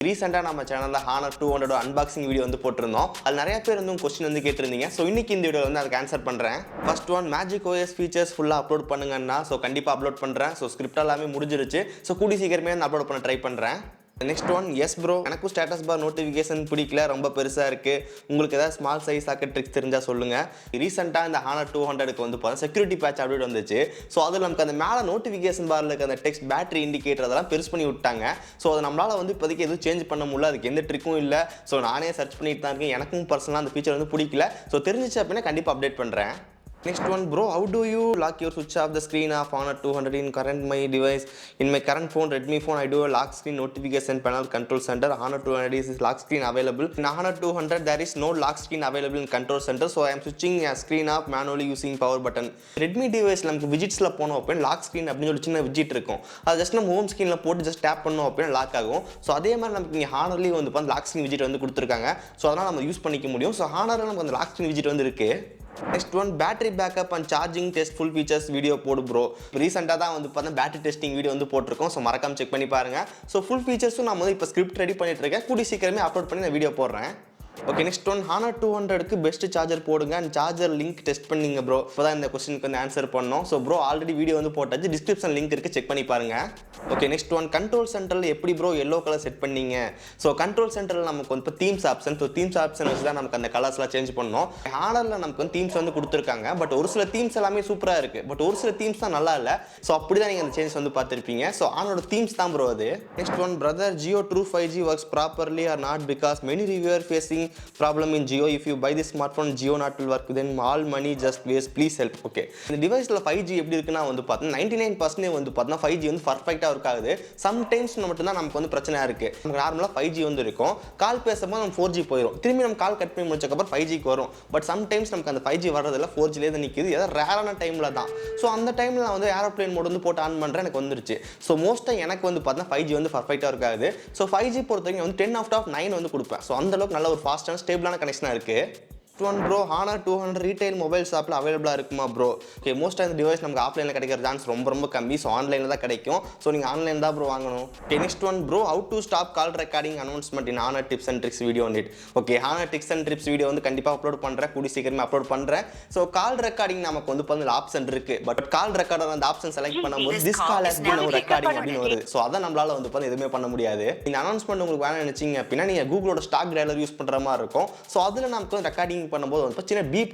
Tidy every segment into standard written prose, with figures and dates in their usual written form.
ரீசெண்டாக நம்ம சேனலில் HONOR 200 அன்பாக்சிங் வீடியோ வந்து போட்டிருந்தோம். அது நிறைய பேர் வந்து கொஸ்டின் வந்து கேட்டிருந்தீங்க. ஸோ இன்னைக்கு இந்த வீடியோ வந்து அதுக்கு ஆன்சர் பண்ணுறேன். First one magic OS features ஃபுல்லாக அப்லோட் பண்ணுங்கன்னா ஸோ கண்டிப்பாக அப்லோட் பண்ணுறேன். ஸோ ஸ்கிரிப்ட் எல்லாமே முடிஞ்சிருச்சு. ஸோ கூடி சீக்கிரமே வந்து அப்லோட் பண்ண ட்ரை பண்ணுறேன். நெக்ஸ்ட் ஒன் எஸ் ப்ரோ, எனக்கும் ஸ்டேட்டஸ் பார் நோட்டிஃபிகேஷன் பிடிக்கல, ரொம்ப பெருசாக இருக்குது. உங்களுக்கு ஏதாவது ஸ்மால் சைஸ் ஆக்க ட்ரிக்ஸ் தெரிஞ்சால் சொல்லுங்கள். ரீசெண்டாக இந்த HONOR 200க்கு வந்து பார்த்தா செக்யூரிட்டி பேட்ச் அப்டேட் வந்துச்சு. ஸோ அதில் நமக்கு அந்த மேலே நோட்டிஃபிகேஷன் பாரில் இருக்க அந்த டெக்ஸ்ட் பேட்டரி இண்டிகேட்டர் அதெல்லாம் பெருசு பண்ணி விட்டாங்க. ஸோ அதை நம்மளால் வந்து இப்போதைக்கு எதுவும் சேஞ்ச் பண்ண முடியல, அதுக்கு எந்த ட்ரிக்கும் இல்லை. ஸோ நானே சர்ச் பண்ணிட்டு தான் இருக்கேன். எனக்கும் பர்சனலாக அந்த ஃபீச்சர் வந்து பிடிக்கல. ஸோ தெரிஞ்சிச்சு அப்படின்னா கண்டிப்பாக அப்டேட் பண்ணுறேன். Next one bro, how do you lock your switch off the screen of HONOR 200 in current my device? In my current phone, Redmi phone, I do a lock screen notification panel control center. HONOR 200 is lock screen available. In HONOR 200 there is no lock screen available in control center, so I am switching a screen off manually using power button. Redmi device நமக்கு widgetsல போனோம் அப்படின்னா lock screen அப்படின்னு ஒரு சின்ன widget இருக்கும். அது just நம்ம home ஸ்க்ரீனில் போட்டு ஜஸ்ட் டேப் பண்ணோம் அப்படின்னா லாக் ஆகும். ஸோ அதே மாதிரி நமக்கு இங்கே HONORலேயும் வந்து பார்த்து லாக் ஸ்க்ரீன் widget வந்து கொடுத்துருக்காங்க. ஸோ அதனால் நம்ம யூஸ் பண்ணிக்க முடியும். ஸோ HONORல நமக்கு அந்த லாக் ஸ்க்ரீன் widget வந்து இருக்குது. Next one battery backup and charging test full features video போடு ப்ரோ. ரீசெண்டாக தான் வந்து பார்த்தா பேட்டரி டெஸ்டிங் வீடியோ வந்து போட்டிருக்கோம். ஸோ மறக்காம செக் பண்ணி பாருங்கள். ஸோ ஃபுல் ஃபீச்சர்ஸும் நான் வந்து இப்போ ஸ்கிரிப்ட் ரெடி பண்ணிட்டு இருக்கேன். கூடி சீக்கிரமே அப்லோட் பண்ணி நான் வீடியோ போடுறேன். ஓகே, நெக்ஸ்ட் ஒன் HONOR 200க்கு பெஸ்ட் சார்ஜர் போடுங்க அண்ட் சார்ஜர் லிங்க் டெஸ்ட் பண்ணிங்க ப்ரோ. இப்போ தான் இந்த கொஸ்டினுக்கு வந்து ஆன்சர் பண்ணோம். ஸோ ப்ரோ ஆல்ரெடி வீடியோ வந்து போட்டாச்சு, டிஸ்கிரிப்ஷன் லிங்க் இருக்குது, செக் பண்ணி பாருங்க. ஓகே, நெக்ஸ்ட் ஒன் கண்ட்ரோல் சென்டரில் எப்படி ப்ரோ எல்லோ கலர் செட் பண்ணீங்க? ஸோ கண்ட்ரோல் சென்டரில் நமக்கு வந்து இப்போ themes option, so themes option வச்சு தான் நமக்கு அந்த கலர்ஸ்லாம் சேஞ்ச் பண்ணோம். HONORல நமக்கு வந்து தீம்ஸ் வந்து கொடுத்துருக்காங்க. பட் ஒரு சில தீம்ஸ் எல்லாமே சூப்பராக இருக்குது, பட் ஒரு சில தீம்ஸ் தான் நல்லா இல்லை. ஸோ அப்படி தான் நீங்கள் அந்த சேஞ்ச் வந்து பார்த்துருப்பீங்க. ஸோ HONOR தீம்ஸ் தான் ப்ரோ அது. Next one brother, Jio True 5G works properly or not because many reviewer facing problem in Jio. If you buy this smartphone Jio not will work, then all money just waste, please help. Okay, இந்த டிவைஸில் 5G எப்படி இருக்குன்னா வந்து பார்த்தீங்கன்னா 99% வந்து பார்த்தீங்கன்னா 5G வந்து பர்ஃபெக்டாக work ஆகுது. சம்டைம்ஸ் மட்டும்தான் நமக்கு வந்து பிரச்சனையாக இருக்குது. நமக்கு நார்மலாக 5G வந்து இருக்கும், கால் பேசும்போது நம்ம 4G போயிடும், திரும்பி நம்ம கால் கட் பண்ணி முடிச்சக்கப்புறம் 5Gக்கு வரும். பட் சம்டைம்ஸ் நமக்கு அந்த 5G வர்றதில்ல, 4Gலேயே தான் நிற்கிது. ஏதாவது ரேரான டைமில் தான். ஸோ அந்த டைமில் நான் வந்து ஏரோப்ளேன் மோட் வந்து போட்டு ஆன் பண்ணுறேன், எனக்கு வந்துருச்சு. ஸோ மோஸ்ட்டாக எனக்கு வந்து பார்த்தீங்கன்னா 5G வந்து பர்ஃபெக்டாக ஒர்க் ஆகுது. ஸோ 5G பொறுத்த வரைக்கும் வந்து 10/9 வந்து கொடுப்பேன். ஸோ அந்தளவுக்கு நல்ல ஒரு ஃபாஸ்ட்டான ஸ்டேபிளான கனெக்ஷனாக இருக்குது. One bro, HONOR 200 retail mobile ஷாப்பில் அவைலபிளாக இருக்குமா ப்ரோ? ஓகே, மோஸ்ட்டாக இந்த டிவைஸ் நமக்கு ஆஃப்லைனில் கிடைக்கிற சான்ஸ் ரொம்ப கம்மி. ஸோ ஆன்லைனில் தான் கிடைக்கும். ஸோ நீங்கள் ஆன்லைன் தான் ப்ரோ வாங்கணும். Okay, next one bro, how to stop call recording announcement in HONOR tips and tricks video on it. Okay, HONOR tips and trips video வந்து கண்டிப்பாக அப்லோட் பண்ணுறேன், கூடி சீக்கிரமே அப்லோட் பண்ணுறேன். ஸோ கால் ரெக்கார்டிங் நமக்கு வந்து பண்ணல ஆப்ஷன் இருக்குது. பட் கால் ரெக்கார்டர் அந்த ஆப்ஷன் செலக்ட் பண்ணும்போது திஸ் கால் ஹஸ் பீன் ஒரு ரெக்கார்டிங் அப்படின்னு வருது. ஸோ அதை நம்மளால் வந்து பார்த்து எதுவுமே பண்ண முடியாது. இந்த அனௌன்ஸ்மெண்ட் உங்களுக்கு வேணும் நினச்சிங்க அப்படின்னா நீங்கள் கூகுளோட ஸ்டாக் டயலர் யூஸ் பண்ணுற மாதிரி இருக்கும். ஸோ அதில் நமக்கு வந்து ரெக்கார்டிங் பண்ணும்போது வந்து சின்ன பீப்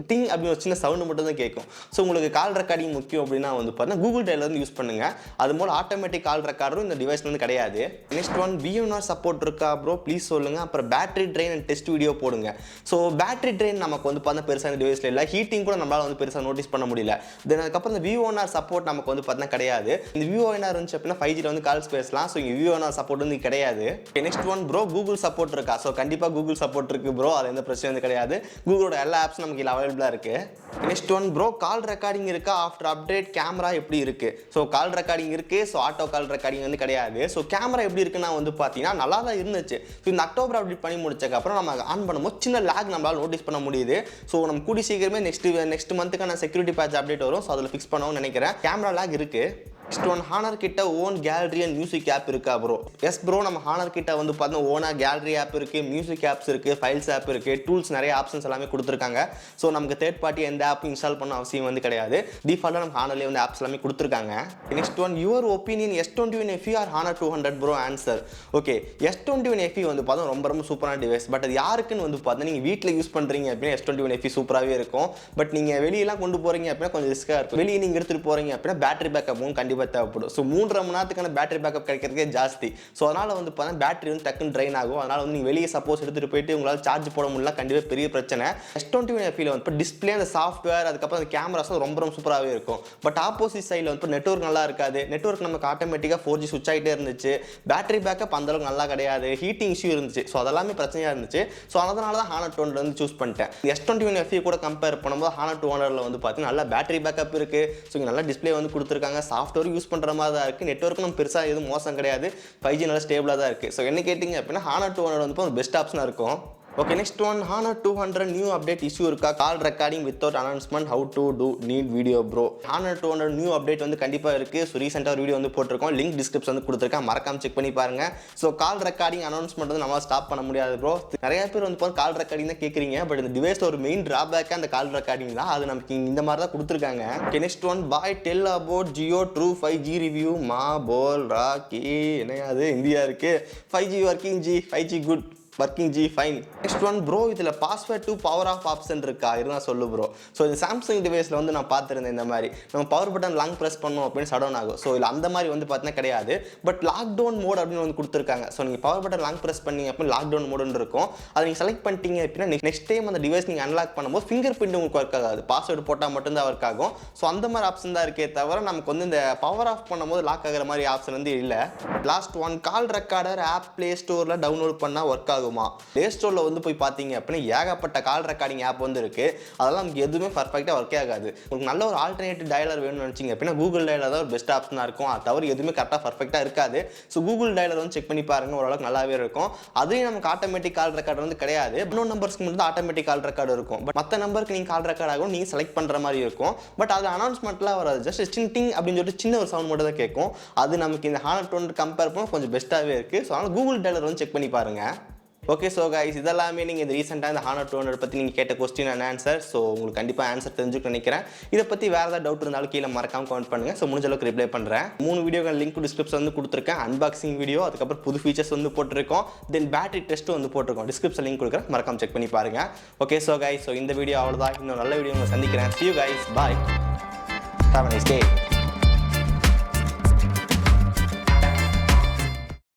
டிங் அப்படின்னு ஒரு சின்ன சவுண்ட் மட்டும் தான் கேட்கும். ஸோ உங்களுக்கு கால் ரெக்கார்டிங் முக்கியம் அப்படின்னா வந்து பார்த்தீங்கன்னா கூகுள் டயலர் வந்து யூஸ் பண்ணுங்க. அது மூலம் ஆட்டோமேட்டிக் கால் ரெக்கார்டரும் இந்த டிவைஸ் வந்து கிடையாது. நெக்ஸ்ட் ஒன் WAN'ER சப்போர்ட் இருக்கா ப்ரோ, ப்ளீஸ் சொல்லுங்க. அப்புறம் battery train and test video போடுங்க. ஸோ பேட்டரி ட்ரெயின் நமக்கு வந்து பார்த்தா பெருசாக இந்த டிவைஸில் இல்லை, ஹீட்டிங் கூட நம்மளால் வந்து பெருசாக நோட்டீஸ் பண்ண முடியல. தென் அதுக்கப்புறம் இந்த WAN'ER சப்போர்ட் நமக்கு வந்து பார்த்தீங்கன்னா கிடையாது. இந்த WAN'ER இருந்துச்சு அப்படின்னா 5Gல வந்து கால்ஸ் பேசலாம். ஸோ இங்கே WAN'ER சப்போர்ட் வந்து கிடையாது. Next one bro, Google support இருக்கா? ஸோ கண்டிப்பாக கூகுள் சப்போர்ட் இருக்குது ப்ரோ, அது எந்த பிரச்சனையும் வந்து கிடையாது. கூகுளோட எல்லா ஆப்ஸும் நமக்கு அவைலபிளாக இருக்கு. நெக்ஸ்ட் ஒன் ப்ரோ, கால் ரெக்கார்டிங் இருக்கா? ஆஃப்டர் அப்டேட் கேமரா எப்படி இருக்கு? ஸோ கால் ரெக்கார்டிங் இருக்கு. ஸோ ஆட்டோ கால் ரெக்கார்டிங் வந்து கிடையாது. ஸோ கேமரா எப்படி இருக்குன்னா வந்து பார்த்தீங்கன்னா நல்லா தான் இருந்துச்சு. ஸோ இந்த அக்டோபர் அப்டேட் பண்ணி முடிச்சக்கப்புறம் நம்ம ஆன் பண்ணும்போது சின்ன லேக் நம்மளால் நோட்டீஸ் பண்ண முடியுது. ஸோ நம்ம கூடி சீக்கிரமே நெக்ஸ்ட் மந்த்துக்கான செக்யூரிட்டி பேட்ச் அப்டேட் வரும். ஸோ அதில் ஃபிக்ஸ் பண்ணணும்னு நினைக்கிறேன். கேமரா லேக் இருக்கு. நெக்ஸ்ட் ஒன், HONOR கிட்ட own gallery and music app இருக்கா ப்ரோ? எஸ் ப்ரோ, நம்ம HONOR கிட்ட வந்து பார்த்தீங்கன்னா ஓனாக கேலரி ஆப் இருக்குது, மியூசிக் ஆப்ஸ் இருக்குது, ஃபைல்ஸ் ஆப் இருக்குது, டூல்ஸ் நிறைய ஆப்ஷன்ஸ் எல்லாமே கொடுத்துருக்காங்க. ஸோ நமக்கு தேர்ட் பார்ட்டி எந்த ஆப்பும் இன்ஸ்டால் பண்ண அவசியம் வந்து கிடையாது. டிஃபால்ட்டாக நம்ம HONORலேயே வந்து ஆப்ஸ் எல்லாமே கொடுத்துருக்காங்க. Next one, your opinion S21 FE or HONOR 200 bro? Answer, okay, S21 FE வந்து பார்த்தா ரொம்ப சூப்பரான டிவைஸ். பட் அது யாருக்குன்னு வந்து பார்த்தா நீங்கள் வீட்டில் யூஸ் பண்ணுறீங்க அப்படின்னா S21 FE சூப்பராகவே இருக்கும். பட் நீங்கள் வெளியெல்லாம் கொண்டு போகிறீங்க அப்படின்னா கொஞ்சம் ரிஸ்க்காக இருக்கும். வெளியே நீங்கள் எடுத்துகிட்டு போகிறீங்க அப்படின்னா பேட்டரி பேக்கப்பும் கண்டிப்பாக தேவைப்படும். ஸோ 3.5 மணி நேரத்துக்கான பேட்டரி பேக்கப் கிடைக்கிறதுக்கே ஜாஸ்தி. ஸோ அதனால் வந்து பார்த்தா பேட்டரி வந்து டக்குன்னு ட்ரைன் ஆகும். அதனால் வந்து நீங்கள் வெளியே சப்போஸ் எடுத்துகிட்டு போயிட்டு உங்களால் சார்ஜ் போட முடியல, கண்டிப்பாக பெரிய பிரச்சனை. S21 FE வந்து இப்போ டிஸ்பிளே, அந்த சாஃப்ட்வேர், அதுக்கப்புறம் அந்த கேமராஸ் ரொம்ப சூப்பராகவே இருக்கும். பட் ஆப்போசிட் சைடில் வந்து நெட்வொர்க் நல்லா இருக்காது. நெட்வொர்க் நமக்கு ஆட்டோமேட்டிக்காக 4G சுவிட்ச் ஆகிட்டே இருந்துச்சு. பேட்டரி பேக்கப் அந்தளவுக்கு நல்லா கிடையாது. ஹீட்டிங் இஷ்யூ இருந்துச்சு. ஸோ அதெல்லாமே பிரச்சனையாக இருந்துச்சு. ஸோ அதனால தான் HONOR 200 வந்து சூஸ் பண்ணிட்டேன். S21 FE கூட கம்பேர் பண்ணும்போது HONOR 200ல வந்து பார்த்தீங்கன்னா நல்லா பேட்டரி பேக்கப் இருக்குது. ஸோ இங்கே நல்லா டிஸ்பிளே வந்து கொடுத்துருக்காங்க. சாஃப்ட்வேர் யூஸ் பண்ணுற மாதிரி தான் இருக்குது. நெட்வொர்க் நம்ம பெருசாக எதுவும் மோசம் கிடையாது. 5G நல்லா ஸ்டேபிளாக தான் இருக்குது. ஸோ என்ன கேட்டிங்க அப்படின்னா HONOR 200 வந்து பெஸ்ட் ஆப்ஷனாக இருக்கும். Okay, next one HONOR 200 new update issue இருக்கா? Call recording without announcement how to do need video bro. HONOR 200 new update வந்து கண்டிப்பாக இருக்குது. ஸோ ரீசெண்டாக ஒரு வீடியோ வந்து போட்டிருக்கோம், லிங்க் டிஸ்கிரிப்ஷன் வந்து கொடுத்துருக்கேன், மறக்காம செக் பண்ணி பாருங்க. ஸோ கால் ரெக்கார்டிங் அனௌன்ஸ்மெண்ட் வந்து நம்ம ஸ்டாப் பண்ண முடியாது ப்ரோ. நிறைய பேர் வந்து கால் ரெக்கார்டிங் தான் கேட்குறீங்க, பட் இந்த டிவைஸில் ஒரு மெயின் ட்ராபேக்காக அந்த கால் ரெக்கார்டிங் தான். அது நமக்கு இந்த மாதிரி தான் கொடுத்துருக்காங்க. ஓகே, நெக்ஸ்ட் ஒன் பாய் tell about Jio true 5G review மா போல் ராக்கி. என்னையாது இந்தியா இருக்குது? 5G working G, 5G good, working G fine. Next one bro, இதில் password to power off option இருக்கா? இருந்தால் சொல்லு ப்ரோ. ஸோ இது சாம்சங் டிவைஸில் வந்து நான் பார்த்துருந்தேன், இந்த மாதிரி நம்ம பவர் பட்டன் லாங் ப்ரெஸ் பண்ணோம் அப்படின்னு ஷட் ஆகும். ஸோ இல்லை அந்த மாதிரி வந்து பார்த்தீங்கன்னா கிடையாது, பட் லாக்டவுன் மோட் அப்படின்னு வந்து கொடுத்துருக்காங்க. ஸோ நீங்கள் பவர் பட்டன் லாங் ப்ரெஸ் பண்ணி அப்படின்னு லாக்டவுன் மோடுன்னு இருக்கும். அதை நீங்கள் செலக்ட் பண்ணிட்டீங்க அப்படின்னா நெக்ஸ்ட் டைம் அந்த டிவைஸ் நீங்கள் அன்லாக் பண்ணும்போது ஃபிங்கர் பிரிண்ட் உங்களுக்கு ஒர்க் ஆகாது, பாஸ்வேர்டு போட்டால் மட்டும்தான் ஒர்க் ஆகும். ஸோ அந்த மாதிரி ஆப்ஷன் தான் இருக்கே தவிர நமக்கு வந்து இந்த பவர் ஆஃப் பண்ணும்போது லாக் ஆகிற மாதிரி ஆப்ஷன் வந்து இல்லை. Last one call recorder app play ஸ்டோரில் டவுன்லோட் பண்ணால் ஒர்க் ஆகுமா? ப்ளே ஸ்டோரில் வந்து போய் பார்த்தீங்க அப்படின்னா ஏகப்பட்ட கால் ரெக்கார்டிங் ஆப் வந்து இருக்குது. அதெல்லாம் நமக்கு எதுவுமே பர்ஃபெக்டாக ஒர்க்கே ஆகாது. உங்களுக்கு நல்ல ஒரு ஆல்டர்னேட்டிவ் டயலர் வேணும்னு நினச்சிங்க அப்படின்னா கூகுள் டயலர் தான் ஒரு பெஸ்ட் ஆப்ஷனாக இருக்கும். அது தவிர எதுவுமே கரெக்டாக பர்ஃபெக்டாக இருக்காது. ஸோ கூகுள் டயலர் வந்து செக் பண்ணி பாருங்கள், ஓரளவுக்கு நல்லாவே இருக்கும். அதுலேயும் நமக்கு ஆட்டோமேட்டிக் கால் ரெக்கார்டு வந்து கிடையாது. இன்னொரு நம்பர்ஸ்க்கு மட்டும் ஆட்டோமேட்டிக் கால் ரெக்கார்டு இருக்கும், பட் மற்ற நம்பருக்கு நீங்கள் கால் ரெக்கார்ட் ஆகும், நீங்கள் செலக்ட் பண்ணுற மாதிரி இருக்கும். பட் அது அனௌன்ஸ்மெண்ட்லாம் வராது, ஜஸ்ட் டிங் அப்படின்னு சொல்லிட்டு சின்ன ஒரு சவுண்ட் மட்டும் தான் கேட்கும். அது நமக்கு இந்த HONOR 200 கம்பேர் பண்ண கொஞ்சம் பெஸ்ட்டாகவே இருக்குது. ஸோ அதனால் கூகுள் டயலர் வந்து செக் பண்ணி பாருங்கள். ஓகே, ஸோ கைஸ் இதெல்லாமே நீங்கள் இந்த ரீசெண்டாக இந்த HONOR 200 பற்றி நீங்கள் கேட்ட கொஸ்டின் அண்ட் ஆன்சர். ஸோ உங்களுக்கு கண்டிப்பாக ஆன்சர் தெரிஞ்சுக்க நினைக்கிறேன். இதை பற்றி வேறு ஏதாவது டவுட் இருந்தாலும் கீழே மறக்காம கமெண்ட் பண்ணுங்கள். ஸோ முடிஞ்ச அளவுக்கு ரிப்ளை பண்ணுறேன். 3 வீடியோக்கள் லிங்க் டிஸ்கிரிப்ஷன் வந்து கொடுத்துருக்கேன். அன்பாக்சிங் வீடியோ, அதுக்கப்புறம் புது ஃபீச்சர்ஸ் வந்து போட்டிருக்கோம், தென் பேட்டரி டெஸ்ட்டும் வந்து போட்டிருக்கோம். டிஸ்கிரிப்ஷன் லிங்க் கொடுக்குறேன், மறக்காம செக் பண்ணி பாருங்கள். ஓகே, ஸோ கைஸ் ஸோ இந்த வீடியோ அவ்வளோதான். இன்னும் நல்ல வீடியோ உங்களை சந்திக்கிறேன். See you guys, bye, have a nice day.